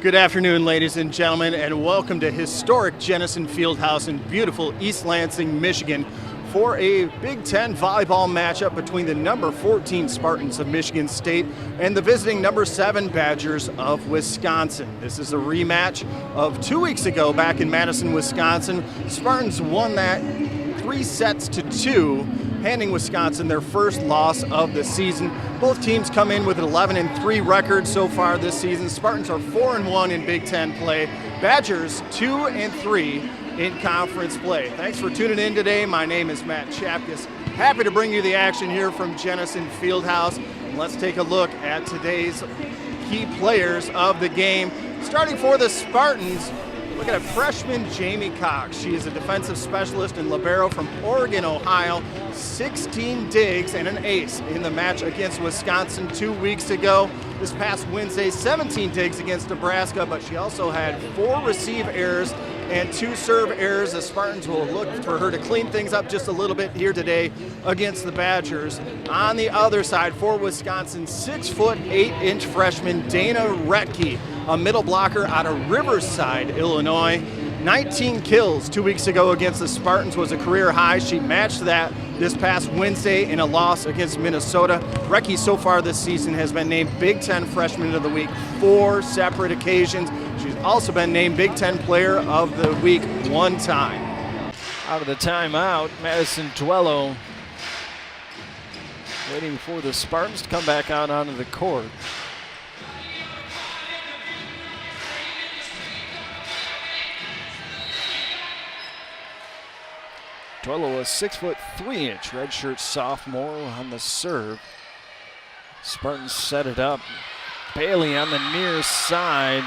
Good afternoon, ladies and gentlemen, and welcome to historic Jennison Fieldhouse in beautiful East Lansing, Michigan, for a Big Ten volleyball matchup between the number 14 Spartans of Michigan State and the visiting number 7 Badgers of Wisconsin. This is a rematch of 2 weeks ago back in Madison, Wisconsin. Spartans won that 3-2, handing Wisconsin their first loss of the season. Both teams come in with an 11-3 record so far this season. Spartans are 4-1 in Big Ten play. Badgers 2-3 in conference play. Thanks for tuning in today. My name is Matt Tjapkes. Happy to bring you the action here from Jennison Fieldhouse. And let's take a look at today's key players of the game. Starting for the Spartans, look at a freshman, Jamie Cox. She is a defensive specialist and libero from Oregon, Ohio. 16 digs and an ace in the match against Wisconsin 2 weeks ago. This past Wednesday, 17 digs against Nebraska, but she also had 4 receive errors and 2 serve errors. The Spartans will look for her to clean things up just a little bit here today against the Badgers. On the other side, for Wisconsin, 6'8" freshman Dana Retke, a middle blocker out of Riverside, Illinois. 19 kills 2 weeks ago against the Spartans was a career high. She matched that this past Wednesday in a loss against Minnesota. Retke so far this season has been named Big Ten Freshman of the Week 4 separate occasions. She's also been named Big Ten Player of the Week 1 time. Out of the timeout, Madison Duello waiting for the Spartans to come back out onto the court. Duello, a 6'3" redshirt sophomore on the serve. Spartans set it up. Bailey on the near side.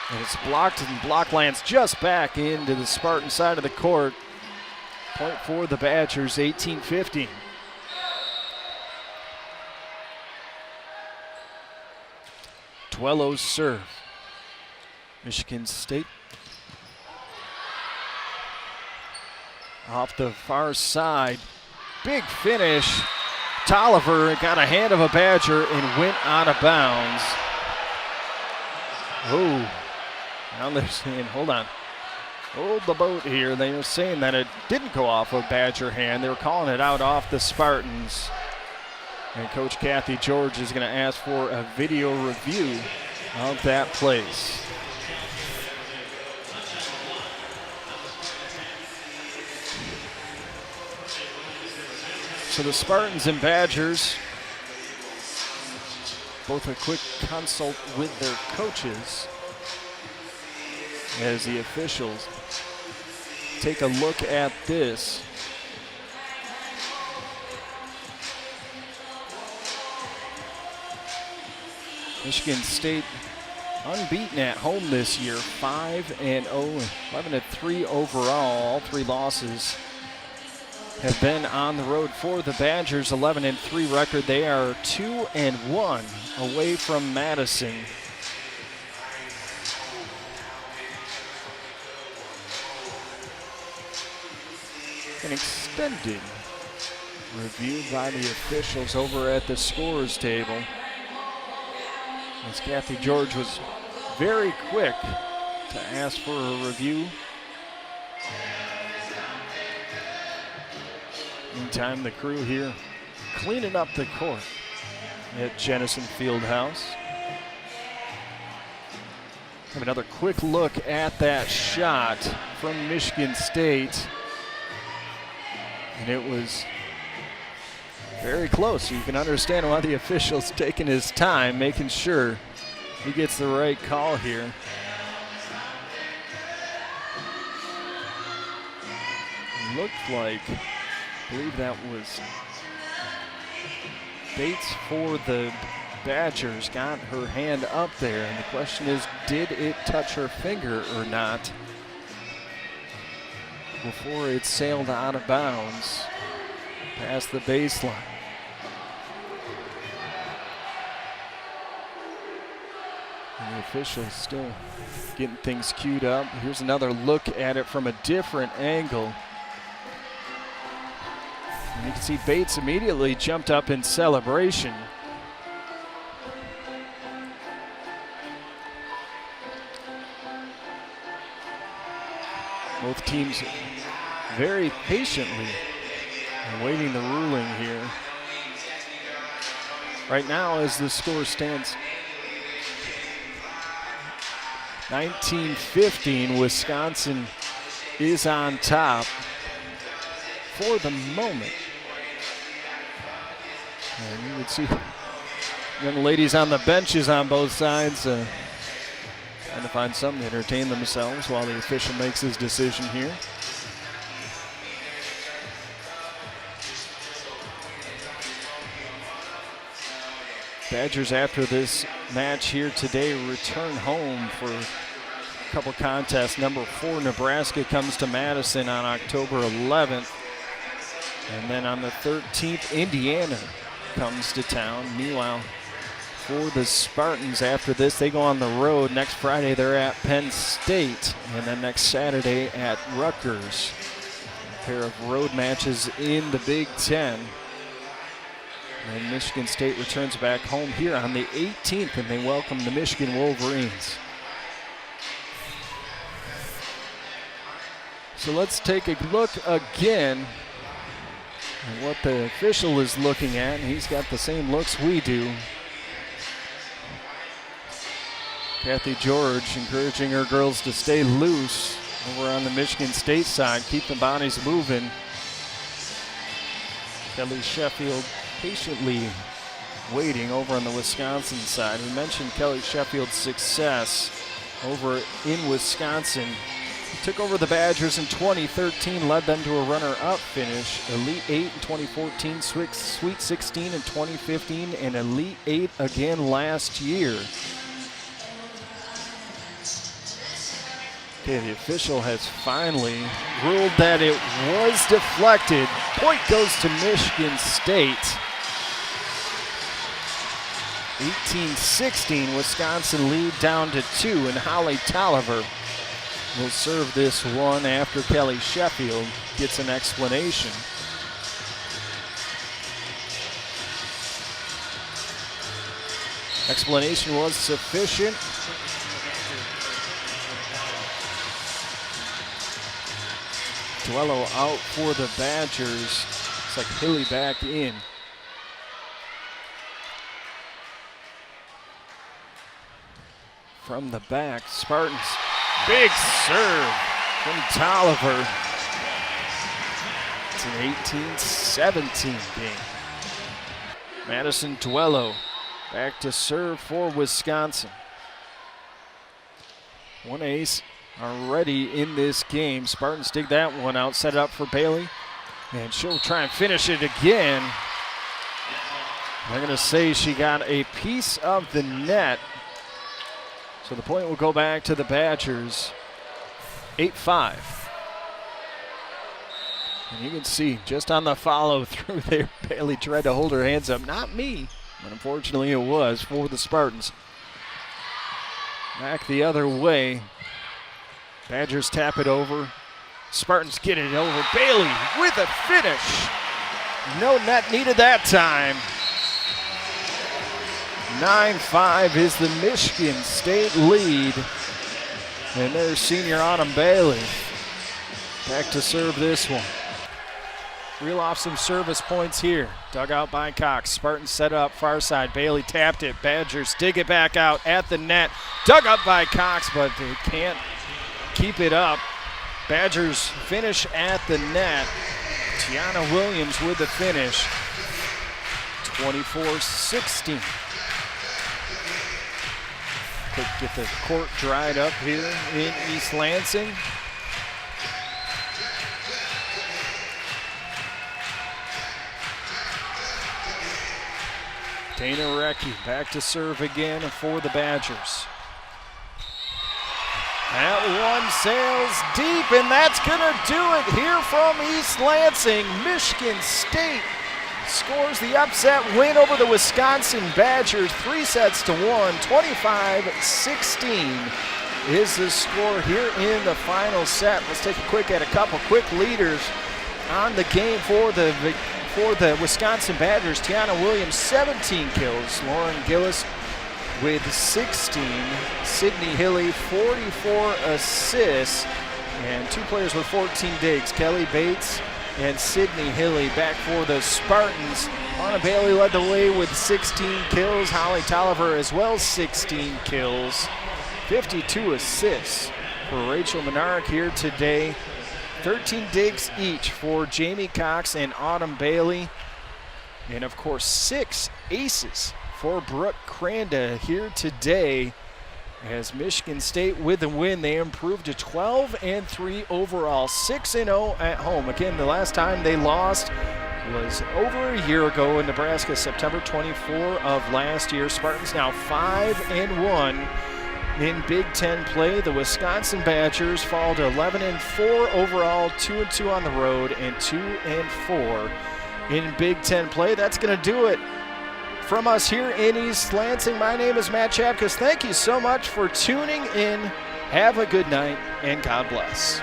And it's blocked, and block lands just back into the Spartan side of the court. Point for the Badgers, 18-15. Duello's serve. Michigan State off the far side. Big finish. Tolliver got a hand of a Badger and went out of bounds. Oh, now they're saying, hold on. Hold the boat here. They were saying that it didn't go off a Badger hand. They were calling it out off the Spartans. And Coach Kathy George is going to ask for a video review of that place. So the Spartans and Badgers, both a quick consult with their coaches as the officials take a look at this. Michigan State unbeaten at home this year, 5-0, 11-3 overall. All 3 losses have been on the road for the Badgers. 11-3 record. They are 2-1 away from Madison. An extended review by the officials over at the scorers table, as Kathy George was very quick to ask for a review. Meantime, the crew here cleaning up the court at Jennison Fieldhouse. Have another quick look at that shot from Michigan State. And it was very close. You can understand why the official's taking his time, making sure he gets the right call here. It looked like, I believe that was Bates for the Badgers, got her hand up there. And the question is, did it touch her finger or not before it sailed out of bounds past the baseline? And the officials still getting things queued up. Here's another look at it from a different angle. And you can see Bates immediately jumped up in celebration. Both teams very patiently awaiting the ruling here. Right now, as the score stands, 19-15, Wisconsin is on top for the moment. And you would see young ladies on the benches on both sides trying to find something to entertain themselves while the official makes his decision here. Badgers, after this match here today, return home for a couple contests. Number 4, Nebraska comes to Madison on October 11th. And then on the 13th, Indiana comes to town. Meanwhile, for the Spartans, after this, they go on the road. Next Friday, they're at Penn State. And then next Saturday at Rutgers. A pair of road matches in the Big Ten. And Michigan State returns back home here on the 18th, and they welcome the Michigan Wolverines. So let's take a look again at what the official is looking at. He's got the same looks we do. Kathy George encouraging her girls to stay loose over on the Michigan State side, keep the bodies moving. Kelly Sheffield patiently waiting over on the Wisconsin side. We mentioned Kelly Sheffield's success over in Wisconsin. He took over the Badgers in 2013, led them to a runner-up finish, Elite 8 in 2014, Sweet 16 in 2015, and Elite 8 again last year. Okay, the official has finally ruled that it was deflected. Point goes to Michigan State. 18-16, Wisconsin lead down to 2, and Holly Tolliver will serve this one after Kelly Sheffield gets an explanation. Explanation was sufficient. Duello out for the Badgers. It's like Hilly back in. From the back, Spartans, big serve from Tolliver. It's an 18-17 game. Madison Duello back to serve for Wisconsin. One ace already in this game. Spartans dig that one out, set it up for Bailey, and she'll try and finish it again. I'm going to say she got a piece of the net. So the point will go back to the Badgers, 8-5. And you can see just on the follow through there, Bailey tried to hold her hands up. Not me, but unfortunately it was for the Spartans. Back the other way. Badgers tap it over. Spartans get it over. Bailey with a finish. No net needed that time. 9-5 is the Michigan State lead. And there's senior Autumn Bailey back to serve this one. Reel off some service points here. Dug out by Cox. Spartans set up far side. Bailey tapped it. Badgers dig it back out at the net. Dug up by Cox, but they can't keep it up. Badgers finish at the net. Tiana Williams with the finish. 24-16. Get the court dried up here in East Lansing. Dana Recchi back to serve again for the Badgers. That one sails deep, and that's going to do it here from East Lansing. Michigan State scores the upset win over the Wisconsin Badgers, 3-1, 25-16 is the score here in the final set. Let's take a quick at a couple quick leaders on the game for the Wisconsin Badgers. Tiana Williams, 17 kills. Lauren Gillis with 16. Sydney Hilly, 44 assists. And 2 players with 14 digs, Kelly Bates and Sydney Hilly back for the Spartans. Lana Bailey led the way with 16 kills. Holly Tolliver as well, 16 kills. 52 assists for Rachel Menarek here today. 13 digs each for Jamie Cox and Autumn Bailey. And of course, 6 aces for Brooke Cranda here today. As Michigan State with the win, they improved to 12-3 overall, 6-0 at home. Again, the last time they lost was over a year ago in Nebraska, September 24 of last year. Spartans now 5-1 in Big Ten play. The Wisconsin Badgers fall to 11-4 overall, 2-2 on the road, and 2-4 in Big Ten play. That's going to do it from us here in East Lansing. My name is Matt Tjapkes. Thank you so much for tuning in. Have a good night, and God bless.